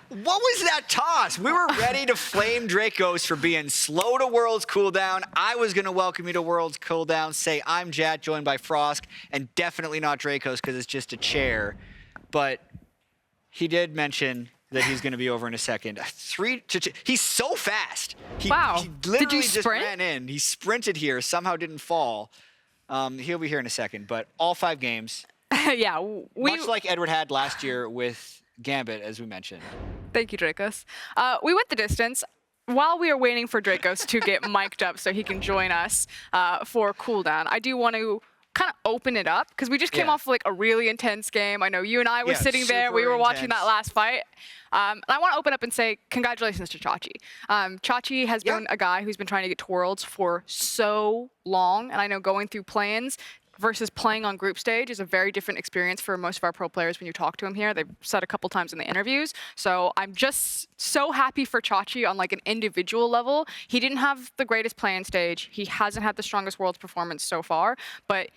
What was that toss? We were ready to flame Dracos for being slow to Worlds Cooldown. I was going to welcome you to Worlds Cooldown, say I'm Jat, joined by Frosk, and definitely not Dracos because it's just a chair. But he did mention that he's going to be over in a second. 3 to 2. He's so fast. Wow. He literally Did you just sprint? ran in. He sprinted here, somehow didn't fall. He'll be here in a second, but all 5 games. Yeah. Much like Edward had last year with Gambit, as we mentioned. Thank you, Dracos. We went the distance. While we are waiting for Dracos to get mic'd up so he can join us for Cooldown, I do want to kind of open it up because we just came off like a really intense game. I know you and I were sitting there. We were watching that last fight. And I want to open up and say congratulations to Chachi. Chachi has been a guy who's been trying to get to Worlds for so long. And I know going through plans versus playing on group stage is a very different experience for most of our pro players when you talk to him here. They've said a couple times in the interviews. So I'm just so happy for Chachi on like an individual level. He didn't have the greatest play-in stage. He hasn't had the strongest Worlds performance so far, but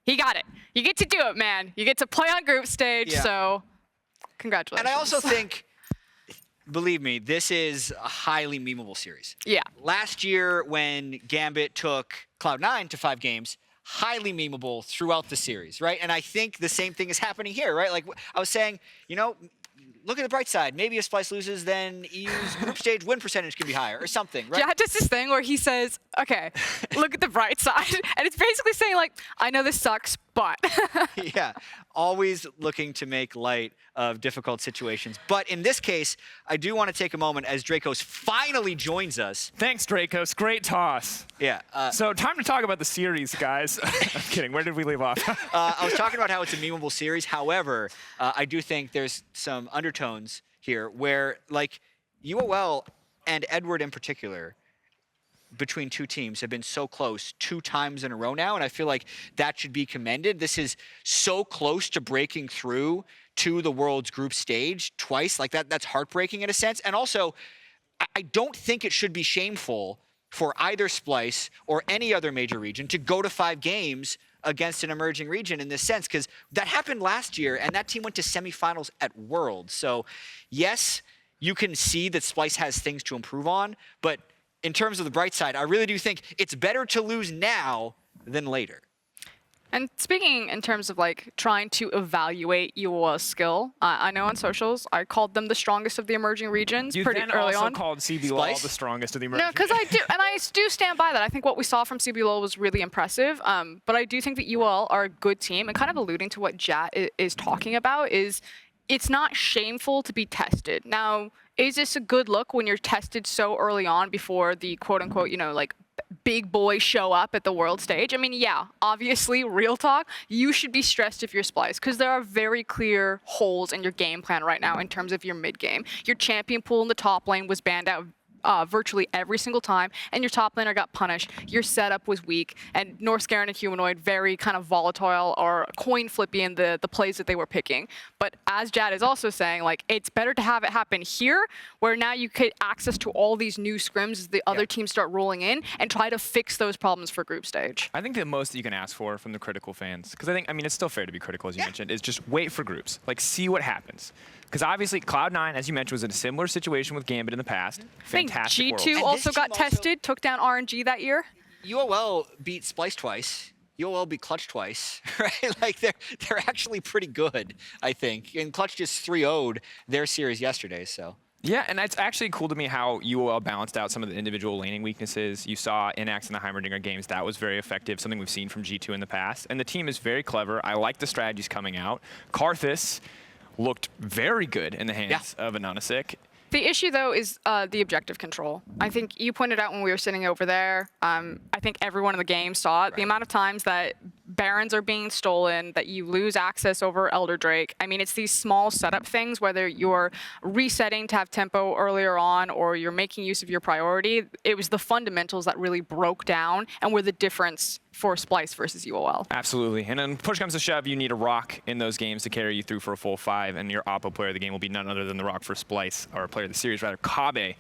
he got it. You get to do it, man. You get to play on group stage, so congratulations. And I also think, believe me, this is a highly memeable series. Yeah. Last year when Gambit took Cloud9 to 5 games, highly memeable throughout the series, right? And I think the same thing is happening here, right? Like I was saying, you know, look at the bright side. Maybe if Splice loses, then EU's group stage win percentage can be higher or something, right? Yeah, just this thing where he says, okay, look at the bright side. And it's basically saying like, I know this sucks, but. Yeah, always looking to make light of difficult situations. But in this case, I do want to take a moment as Dracos finally joins us. Thanks, Dracos. Great toss. Yeah. So time to talk about the series, guys. I'm kidding. Where did we leave off? I was talking about how it's a memeable series. However, I do think there's some undertones here where, like, UOL and Edward in particular, between 2 teams have been so close 2 times in a row now, and I feel like that should be commended. This is so close to breaking through to the World's group stage twice. Like that's heartbreaking in a sense. And also, I don't think it should be shameful for either Splice or any other major region to go to 5 games against an emerging region in this sense, because that happened last year, and that team went to semifinals at Worlds. So yes, you can see that Splice has things to improve on, but in terms of the bright side, I really do think it's better to lose now than later. And speaking in terms of like trying to evaluate UOL's skill, I know on socials I called them the strongest of the emerging regions pretty early on. You also called CBLOL the strongest of the emerging. No, because I do, and I do stand by that. I think what we saw from CBLOL was really impressive. But I do think that UOL are a good team, and kind of alluding to what Jat is talking about is it's not shameful to be tested. Now, is this a good look when you're tested so early on before the quote unquote, you know, like big boys show up at the world stage? I mean, yeah, obviously, real talk, you should be stressed if you're Splice because there are very clear holes in your game plan right now in terms of your mid game. Your champion pool in the top lane was banned out virtually every single time, and your top laner got punished. Your setup was weak, and Northscaran and Humanoid very kind of volatile or coin flippy in the plays that they were picking. But as Jad is also saying, like, it's better to have it happen here, where now you get access to all these new scrims as the other teams start rolling in, and try to fix those problems for group stage. I think the most that you can ask for from the critical fans, because I mean, it's still fair to be critical, as you mentioned, is just wait for groups. Like, see what happens. Because obviously, Cloud9, as you mentioned, was in a similar situation with Gambit in the past. Fantastic G2 world. also got tested, took down RNG that year. UOL beat Splice twice. UOL beat Clutch twice, right? Like, they're actually pretty good, I think. And Clutch just 3-0'd their series yesterday, so. Yeah, and it's actually cool to me how UOL balanced out some of the individual laning weaknesses. You saw Inax in the Heimerdinger games. That was very effective, something we've seen from G2 in the past. And the team is very clever. I like the strategies coming out. Karthus looked very good in the hands of Anonasik. The issue, though, is the objective control. I think you pointed out when we were sitting over there, I think everyone in the game saw it. The amount of times that Barons are being stolen, that you lose access over Elder Drake. I mean, it's these small setup things, whether you're resetting to have tempo earlier on or you're making use of your priority. It was the fundamentals that really broke down and were the difference for Splice versus UOL. Absolutely. And then push comes to shove, you need a rock in those games to carry you through for a full 5, and your oppo player of the game will be none other than the rock for Splice, or player of the series rather, Kabe.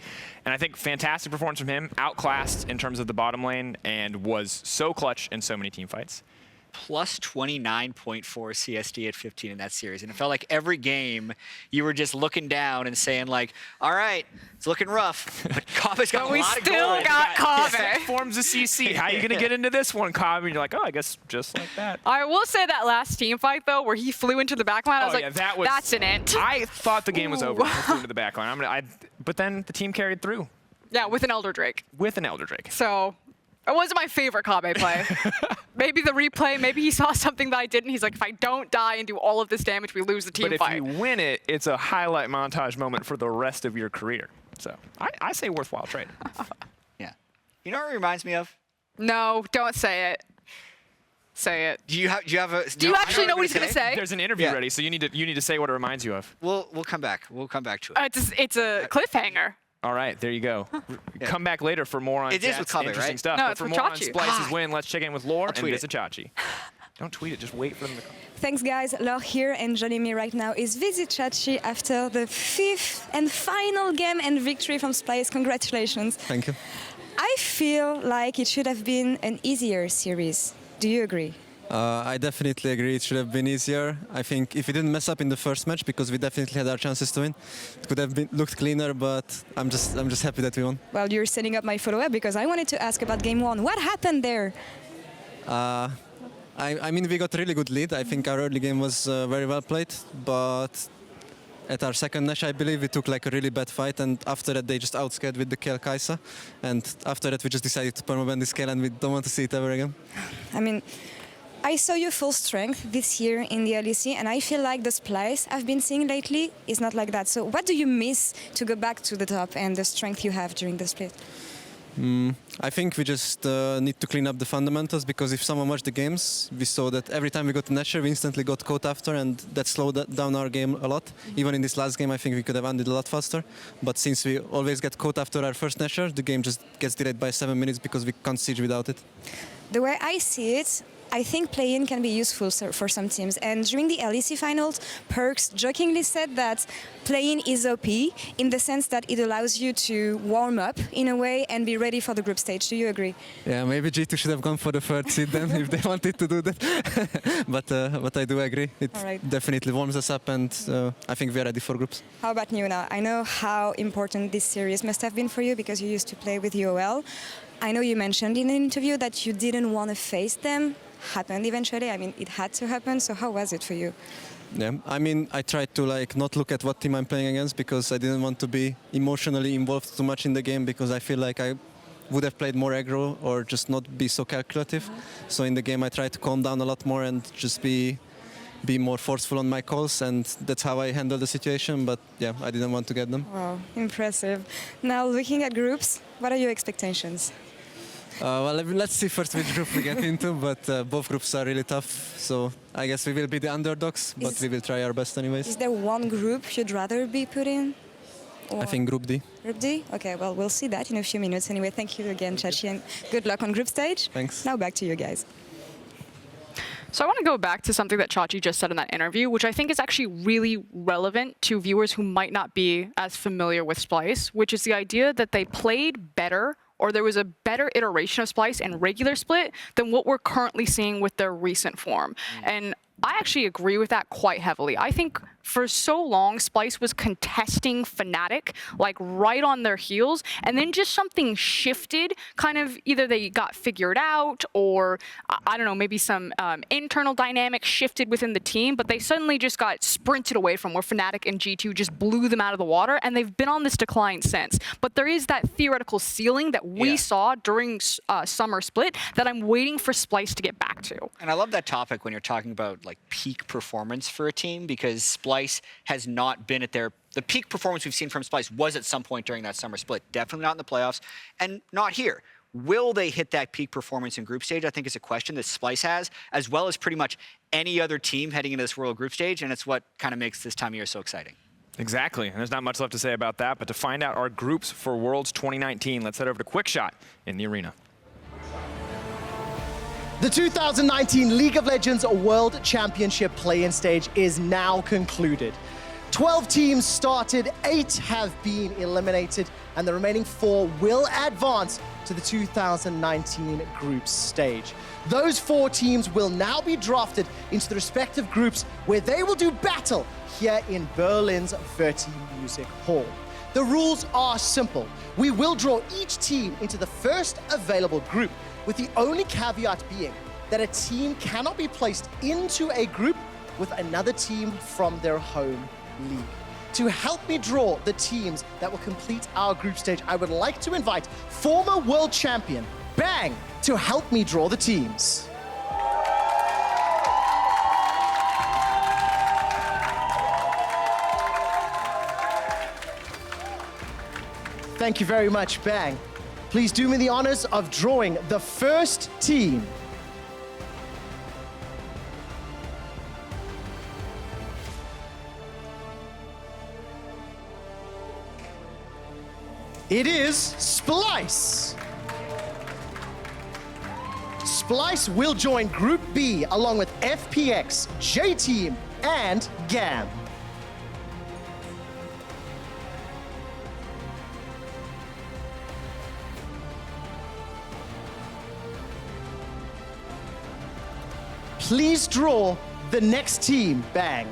And I think fantastic performance from him, outclassed in terms of the bottom lane, and was so clutch in so many team fights. plus 29.4 CSD at 15 in that series. And it felt like every game you were just looking down and saying like, all right, it's looking rough, but Kabe's got a lot of gold. We still got Kabe. Forms of CC. How are you going to get into this one, Kabe? And you're like, oh, I guess just like that. I will say that last team fight, though, where he flew into the backline, I was like, that's an int. I thought the game was over when he flew into the backline. But then the team carried through. Yeah, with an Elder Drake. With an Elder Drake. So it wasn't my favorite Kabe play. Maybe the replay, maybe he saw something that I didn't. He's like, if I don't die and do all of this damage, we lose the team fight. But if you win it, it's a highlight montage moment for the rest of your career. So I say worthwhile trade. Yeah. You know what it reminds me of? No, don't say it. Say it. Do you actually know what he's going to say? There's an interview ready, so you need to say what it reminds you of. We'll come back. We'll come back to it. It's a cliffhanger. All right, there you go. Come back later for more on interesting stuff. No, but it's for with more on Chachi. Splice's win, let's check in with Lore and tweet visit Chachi. Don't tweet it, just wait for them to come. Thanks, guys. Laure here, and joining me right now is Visit Chachi after the 5th and final game and victory from Splice. Congratulations. Thank you. I feel like it should have been an easier series. Do you agree? I definitely agree. It should have been easier. I think if we didn't mess up in the first match, because we definitely had our chances to win, it could have looked cleaner. But I'm just happy that we won. Well, you're setting up my follow-up because I wanted to ask about game 1. What happened there? I mean, we got a really good lead. I think our early game was very well played, but at our second match, I believe we took like a really bad fight, and after that they just outscared with the Kayle Kai'Sa, and after that we just decided to permaban this Kayle, and we don't want to see it ever again. I mean, I saw you full strength this year in the LEC, and I feel like the Splice I've been seeing lately is not like that. So what do you miss to go back to the top and the strength you have during the split? I think we just need to clean up the fundamentals, because if someone watched the games, we saw that every time we got an Asher, we instantly got caught after, and that slowed down our game a lot. Even in this last game, I think we could have ended a lot faster. But since we always get caught after our first Asher, the game just gets delayed by 7 minutes because we can't siege without it. The way I see it, I think play-in can be useful for some teams. And during the LEC finals, Perks jokingly said that play-in is OP in the sense that it allows you to warm up in a way and be ready for the group stage. Do you agree? Yeah, maybe G2 should have gone for the third seed then if they wanted to do that. But I do agree. It definitely warms us up, and I think we are ready for groups. How about Nuna? I know how important this series must have been for you because you used to play with UOL. I know you mentioned in an interview that you didn't want to face them. Happened eventually. I mean, it had to happen. So how was it for you? Yeah, I mean, I tried to not look at what team I'm playing against, because I didn't want to be emotionally involved too much in the game, because I feel like I would have played more aggro or just not be so calculative. So in the game I tried to calm down a lot more and just be more forceful on my calls, and that's how I handled the situation. But yeah, I didn't want to get them. Wow, impressive. Now looking at groups, what are your expectations? Well, let's see first which group we get into, but both groups are really tough, so I guess we will be the underdogs, but we will try our best anyways. Is there one group you'd rather be put in? Or? I think Group D. Group D? Okay, well, we'll see that in a few minutes. Anyway, thank you again, Chachi, and good luck on group stage. Thanks. Now back to you guys. So I want to go back to something that Chachi just said in that interview, which I think is actually really relevant to viewers who might not be as familiar with Splice, which is the idea that they played better, or there was a better iteration of Splice in regular split than what we're currently seeing with their recent form. And I actually agree with that quite heavily. I think for so long, Splice was contesting Fnatic, like right on their heels, and then just something shifted, kind of either they got figured out, or I don't know, maybe some internal dynamic shifted within the team, but they suddenly just got sprinted away from where Fnatic and G2 just blew them out of the water, and they've been on this decline since. But there is that theoretical ceiling that we saw during summer split that I'm waiting for Splice to get back to. And I love that topic when you're talking about like peak performance for a team, because Splice has not been at the peak performance we've seen from Splice was at some point during that summer split. Definitely not in the playoffs, and not here. Will they hit that peak performance in group stage? I think is a question that Splice has, as well as pretty much any other team heading into this World group stage, and it's what kind of makes this time of year so exciting. Exactly, and there's not much left to say about that, but to find out our groups for Worlds 2019, let's head over to Quickshot in the arena. The 2019 League of Legends World Championship play-in stage is now concluded. 12 teams started, 8 have been eliminated, and the remaining 4 will advance to the 2019 group stage. Those 4 teams will now be drafted into the respective groups where they will do battle here in Berlin's Verti Music Hall. The rules are simple. We will draw each team into the first available group, with the only caveat being that a team cannot be placed into a group with another team from their home league. To help me draw the teams that will complete our group stage, I would like to invite former world champion Bang to help me draw the teams. Thank you very much, Bang. Please do me the honors of drawing the first team. It is Splice. Splice will join Group B along with FPX, J-Team, and GAM. Please draw the next team, Bang.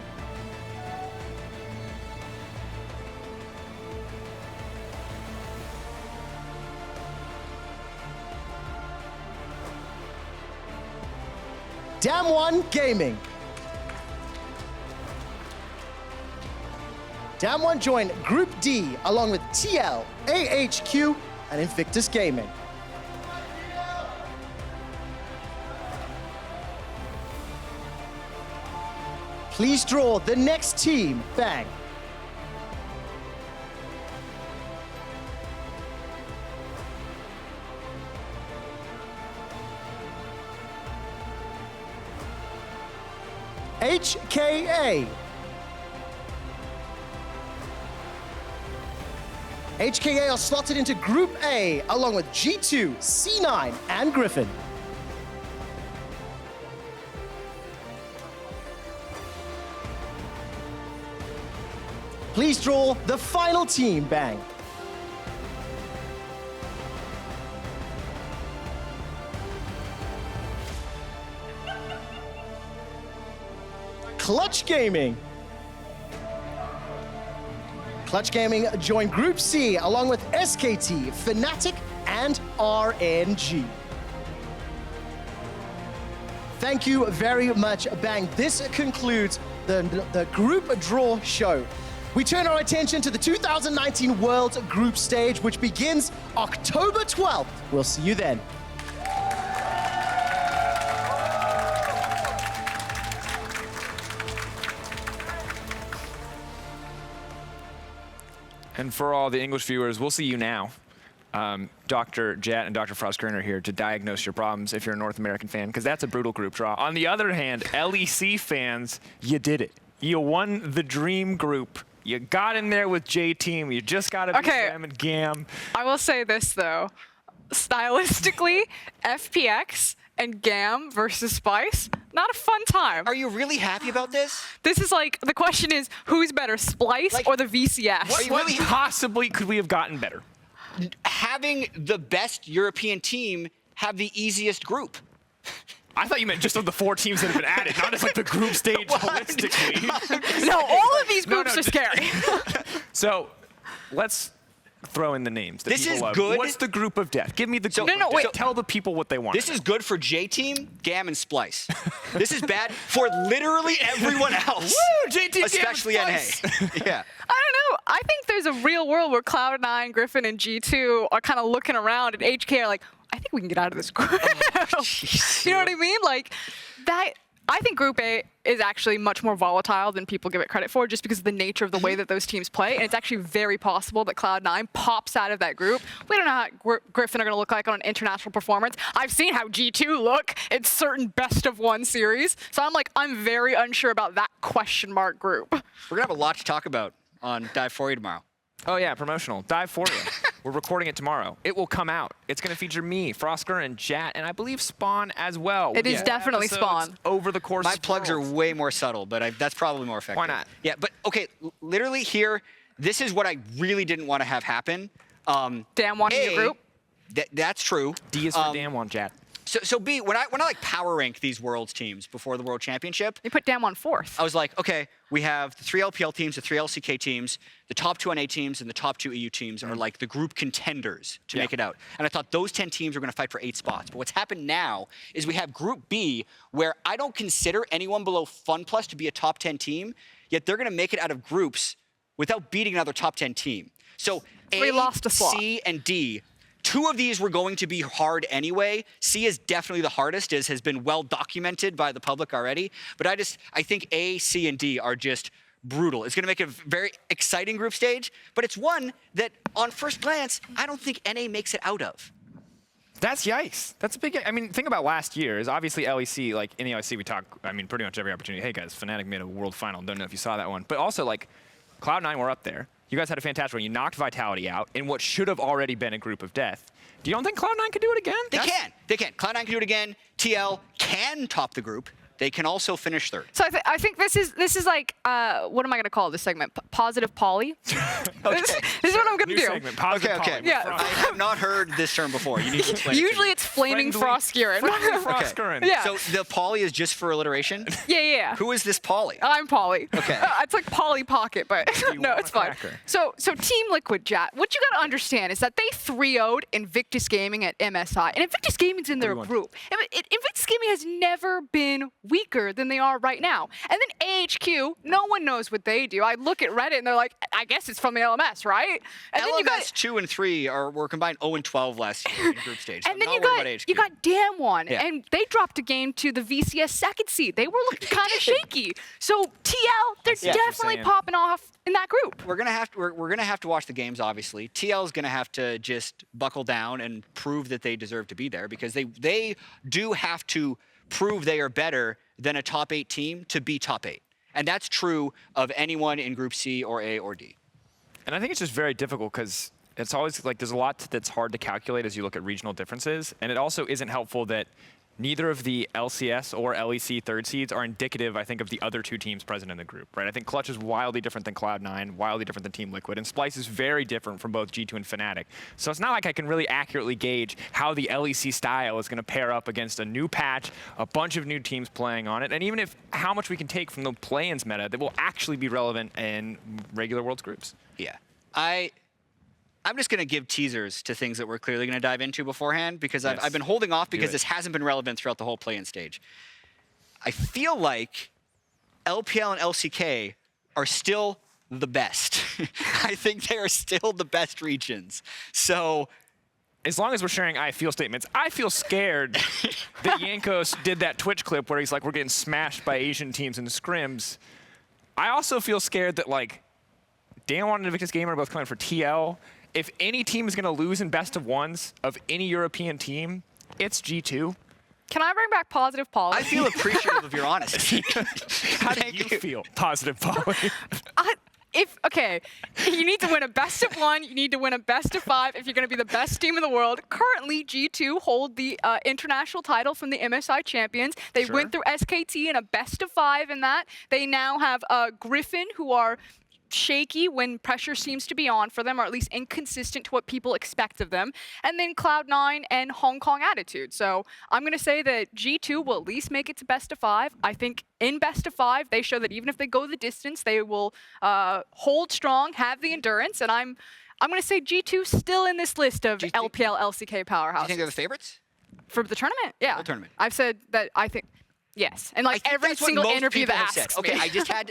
Dam1 Gaming. Dam1 joined Group D along with TL, AHQ, and Invictus Gaming. Please draw the next team, Bang. HKA. HKA are slotted into Group A along with G2, C9, and Griffin. Please draw the final team, Bang. Clutch Gaming. Clutch Gaming joined Group C along with SKT, Fnatic, and RNG. Thank you very much, Bang. This concludes the group draw show. We turn our attention to the 2019 World Group Stage, which begins October 12th. We'll see you then. And for all the English viewers, we'll see you now. Dr. Jet and Dr. Frostgren are here to diagnose your problems if you're a North American fan, because that's a brutal group draw. On the other hand, LEC fans, you did it. You won the dream group. You got in there with J-Team. You just got to beat them and GAM. I will say this, though. Stylistically, FPX and GAM versus Spice, not a fun time. Are you really happy about this? This is like, the question is, who's better, Splice or the VCS? What possibly could we have gotten better? Having the best European team have the easiest group. I thought you meant just of the 4 teams that have been added, not as like the group stage holistically. No, all of these groups are scary. So let's throw in the names. That this is love. good. What's the group of death? Give me the group of death. Wait. Tell the people what they want. This is good for J-Team, GAM, and Splice. This is bad for literally everyone else. Woo! J-Team, especially GAM, NA. Yeah. I don't know. I think there's a real world where Cloud9, Griffin, and G2 are kind of looking around, and HK are like, I think we can get out of this group. You know what I mean? Like, that. I think Group A is actually much more volatile than people give it credit for, just because of the nature of the way that those teams play. And it's actually very possible that Cloud9 pops out of that group. We don't know how Griffin are going to look like on an international performance. I've seen how G2 look in certain best-of-1 series. So I'm very unsure about that question mark group. We're going to have a lot to talk about on Dive 4 tomorrow. Oh, yeah, promotional. Dive for you. We're recording it tomorrow. It will come out. It's going to feature me, Frostgren, and Jat, and I believe Spawn as well. It is definitely Spawn. Over the course My of plugs are way more subtle, but that's probably more effective. Why not? Yeah, but okay, literally here, this is what I really didn't want to have happen. Damn, wanting your group? That's true. D is for Damwon, chat. So B, when I like power rank these Worlds teams before the World Championship, They put Damwon 4th. I was like, okay, we have the 3 LPL teams, the 3 LCK teams, the top 2 NA teams, and the top 2 EU teams are like the group contenders to make it out. And I thought those 10 teams were going to fight for 8 spots. But what's happened now is we have Group B, where I don't consider anyone below FunPlus to be a top 10 team, yet they're going to make it out of groups without beating another top 10 team. So We lost a slot. C, and D. 2 of these were going to be hard anyway. C is definitely the hardest, as has been well documented by the public already. But I think A, C, and D are just brutal. It's going to make a very exciting group stage, but it's one that, on first glance, I don't think NA makes it out of. That's yikes. That's a big. I mean, think about last year. Is obviously LEC. Like in the LEC, we talk. I mean, pretty much every opportunity. Hey guys, Fnatic made a world final. Don't know if you saw that one. But also like, Cloud9 were up there. You guys had a fantastic run. You knocked Vitality out in what should have already been a group of death. Do you don't think Cloud9 could do it again? They can. They can. Cloud9 can do it again. TL can top the group. They can also finish 3rd. So I think this is like, what am I going to call this segment? Positive Poly? Okay. This is what I'm going to New do. segment. Positive Okay. Poly. Yeah. I have not heard this term before. You need to explain it to Usually me. it's flaming Friendly- Frostgear. friendly Frostgear. Yeah. So the poly is just for alliteration? Yeah. Who is this poly? I'm Polly. Okay. It's like Polly Pocket, but no, want it's a fine. cracker. So Team Liquid, Jat, what you got to understand is that they 3-0'd Invictus Gaming at MSI, and Invictus Gaming's in their Everyone. group. Invictus Gaming has never been weaker than they are right now. And then AHQ, no one knows what they do. I look at Reddit and they're like, I guess it's from the LMS, right? And then you got LMS 2 and 3 were combined 0 and 12 last year in group stage. So And then I'm you not worried about HQ. got Damwon, Yeah. and they dropped a game to the VCS 2nd seed. They were looking kind of shaky. So TL, they're see what you're definitely saying. popping off in that group. We're gonna have to watch the games. Obviously, TL is gonna have to just buckle down and prove that they deserve to be there, because they do have to prove they are better than a top 8 team to be top 8, and that's true of anyone in Group C or A or D. And I think it's just very difficult because it's always like there's a lot that's hard to calculate as you look at regional differences. And it also isn't helpful that neither of the LCS or LEC 3rd seeds are indicative, I think, of the other 2 teams present in the group, right? I think Clutch is wildly different than Cloud9, wildly different than Team Liquid, and Splice is very different from both G2 and Fnatic. So it's not like I can really accurately gauge how the LEC style is going to pair up against a new patch, a bunch of new teams playing on it, and even if how much we can take from the play-ins meta that will actually be relevant in regular Worlds groups. Yeah, I'm just going to give teasers to things that we're clearly going to dive into beforehand, because Yes. I've been holding off because it. this hasn't been relevant throughout the whole play-in stage. I feel like LPL and LCK are still the best. I think they are still the best regions. So As long as we're sharing I feel statements, I feel scared that Yankos did that Twitch clip where he's like, we're getting smashed by Asian teams in scrims. I also feel scared that like Damwon and Invictus Gamer are both coming for TL. If any team is going to lose in best of ones of any European team, it's G2. Can I bring back Positive Poly? I feel appreciative of your honesty. How do you feel? Positive, Polly. Okay, you need to win a best of 1. You need to win a best of 5 if you're going to be the best team in the world. Currently, G2 hold the international title from the MSI champions. They went through SKT in a best of 5 in that. They now have Griffin, who are shaky when pressure seems to be on for them, or at least inconsistent to what people expect of them. And then Cloud9 and Hong Kong Attitude. So I'm going to say that G2 will at least make it to best of 5. I think in best of 5, they show that even if they go the distance, they will hold strong, have the endurance. And I'm going to say G2 still in this list of LPL, LCK powerhouses. Do you think they're the favorites? For the tournament? Yeah. The tournament. I've said that I think. Yes, and like I think every that's what single most interview people that have said. asks Okay, me. I just had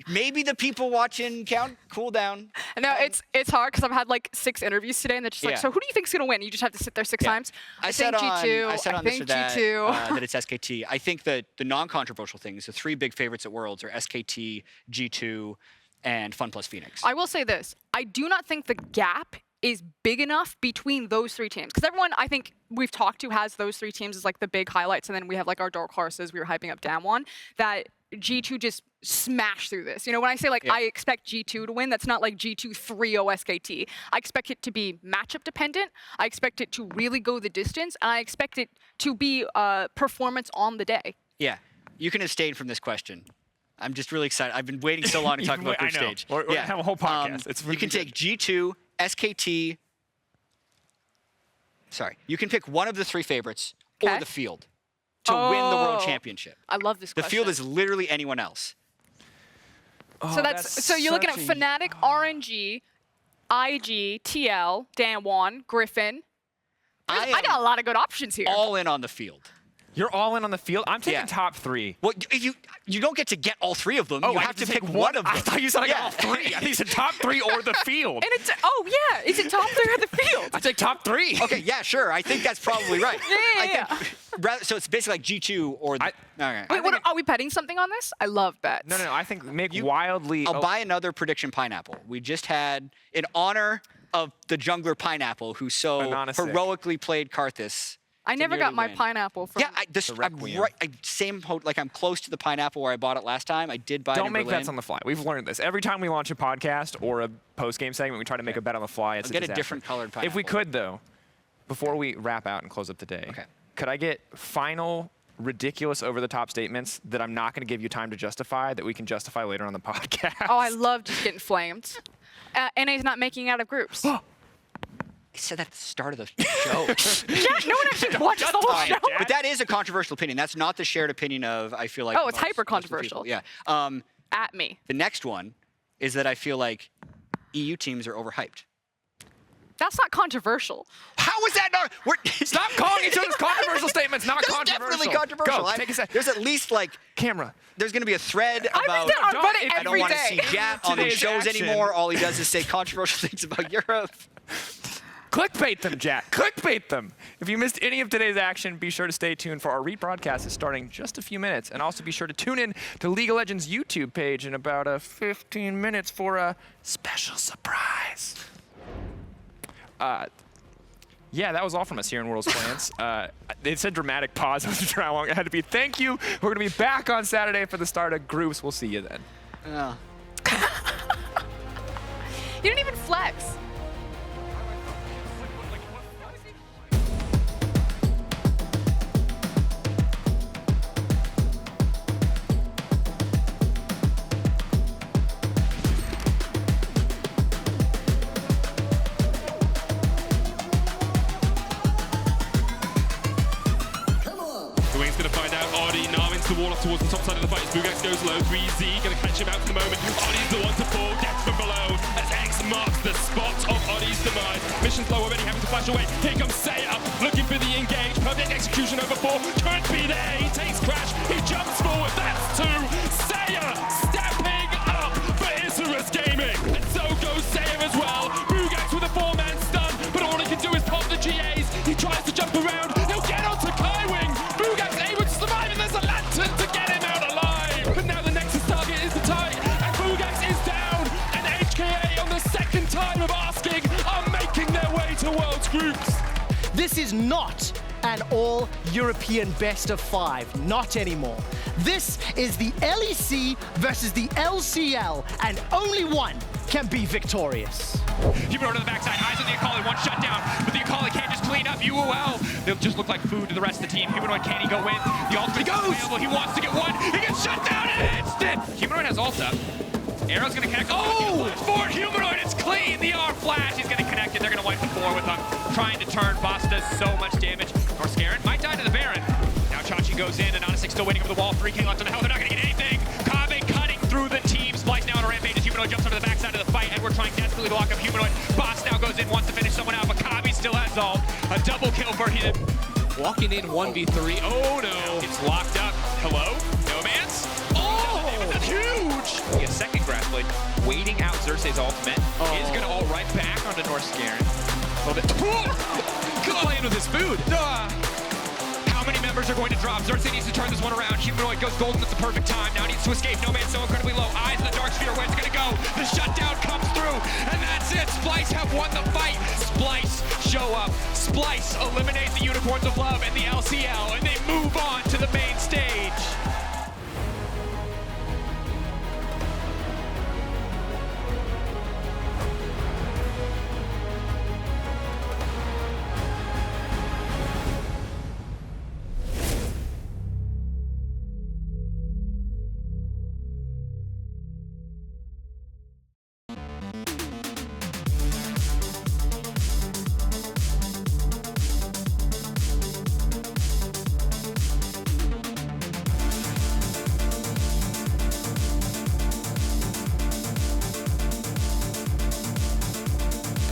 maybe the people watching count Cooldown. No, it's hard because I've had like 6 interviews today, and they're just like, Yeah. so who do you think's gonna win? You just have to sit there 6 times. I think said on G2. I said on this or think that G2. that it's SKT. I think that the non-controversial things, the 3 big favorites at Worlds, are SKT, G2, and FunPlus Phoenix. I will say this: I do not think the gap is big enough between those 3 teams, because everyone I think we've talked to has those 3 teams as like the big highlights, and then we have like our dark horses. We were hyping up Damwon. That G2 just smash through this. You know, when I say like I expect G2 to win, that's not like G2 3-0 SKT. I expect it to be matchup dependent. I expect it to really go the distance, and I expect it to be performance on the day. Yeah, you can abstain from this question. I'm just really excited. I've been waiting so long to talk about group I know. stage. We're gonna have a whole podcast. It's you really can good. take G2, SKT, Sorry. You can pick one of the 3 favorites or Okay. the field to win the World Oh. Championship. I love this The question. field is literally anyone else. So so you're looking at Fnatic, RNG, IG, TL, Danwon, Griffin. I got a lot of good options here. All in on the field. You're all in on the field? I'm taking Yeah. top 3. Well, if you don't get to get all 3 of them. You I have to take pick one of them. I thought you said I got all Yeah. 3. I think you said top 3 or the field. And it's is it top 3 or the field? I take top 3. Okay, yeah, sure. I think that's probably right. Yeah. I think, so it's basically like G2 or the. I- okay. Wait, what, are we betting something on this? I love bets. No. I think make wildly. I'll buy another prediction pineapple. We just had, in honor of the jungler Pineapple, who so Anonymous. heroically played Karthus. I never got nearly my win. pineapple from. Yeah, Requiem. I'm close to the pineapple where I bought it last time. I did buy it Don't in make Berlin. bets on the fly. We've learned this. Every time we launch a podcast or a post-game segment, we try to make a bet on the fly. It's I'll get a disaster. different colored If we pineapple. could, though, before we wrap out and close up the day, Okay. could I get final ridiculous over-the-top statements that I'm not going to give you time to justify that we can justify later on the podcast? Oh, I love just getting flamed. NA's not making out of groups. I said that at the start of the show. Jack, no one actually watches the whole Justify it, show. Jack. But that is a controversial opinion. That's not the shared opinion of, I feel like. Oh, it's most hyper-controversial. people. Yeah. At me. The next one is that I feel like EU teams are overhyped. That's not controversial. How is that not? Stop calling each other's controversial statements not That's controversial. definitely controversial. Go, take a sec. There's at least like Camera. there's going to be a thread I about. read that on Reddit I I don't every want to day. see Jat on these Today's shows action. anymore. All he does is say controversial things about Europe. Clickbait them, Jack. Clickbait them. If you missed any of today's action, be sure to stay tuned for our rebroadcast is starting just a few minutes. And also be sure to tune in to League of Legends YouTube page in about 15 minutes for a special surprise. Yeah, that was all from us here in World's Plans. It said dramatic pause. I wasn't sure how long it had to be. Thank you. We're going to be back on Saturday for the start of groups. We'll see you then. You didn't even flex. The wing's going to find out Artie. Now into the wall up towards the top side of the fight. Bugax goes low. 3Z going to catch him out for the moment. Artie's the one to fall. Gets from below as X marks the spot of Artie's demise. Mission's low already, having to flash away. Here comes Saya looking for the engage. Perfect execution over 4. Can't be there. He takes Crash. He jumps forward. That's 2. Saya stepping up for Isurus Gaming. And so goes Saya as well. Bugax with a 4-man stun. But all he can do is pop the GAs. He tries to jump around. He'll get onto Kaiwing. Bugax able to survive, and there's a lantern to get him out alive. But now the Nexus target is the tie, and Bugax is down. And HKA on the second time of asking are making their way to World's Groups. This is not an all-European best of 5. Not anymore. This is the LEC versus the LCL, and only one can be victorious. Humanoid on the backside, eyes on the Akali, one shut down, but the Akali can't just clean up UOL. They'll just look like food to the rest of the team. Humanoid, can he go in? The ultimate goes available, he wants to get one, he gets shut down in an instant! Humanoid has ult up. Arrow's gonna connect. Oh! Forward Humanoid, it's clean! The R flash, he's gonna connect it, they're gonna wipe the floor with him. Trying to turn, Boss does so much damage. Norskaran might die to the Baron. Now Chachi goes in, and Onasix still waiting for the wall, 3K left on the health, they're not gonna get anything! Kave cutting through the team, Splice now on a rampage as Humanoid jumps onto the backside of the fight, and we're trying desperately to lock up Humanoid. Boss now goes in, wants to finish someone out, but Kave still has ult. A double kill for him. Walking in 1v3. Oh no! It's locked up. Hello? No man's? Oh! That's huge! A second grass blade waiting out Xerxes' ultimate. Is gonna ult right back onto Norskaran. A little bit. Good playing with his food. How many members are going to drop? Xerxes needs to turn this one around. Humanoid goes golden at the perfect time. Now needs to escape. No man's so incredibly low. Eyes in the dark sphere. Where's it gonna go? The shutdown comes through, and that's it. Splice have won the fight. Splice show up. Splice eliminate the Unicorns of Love and the LCL, and they move on to the main stage.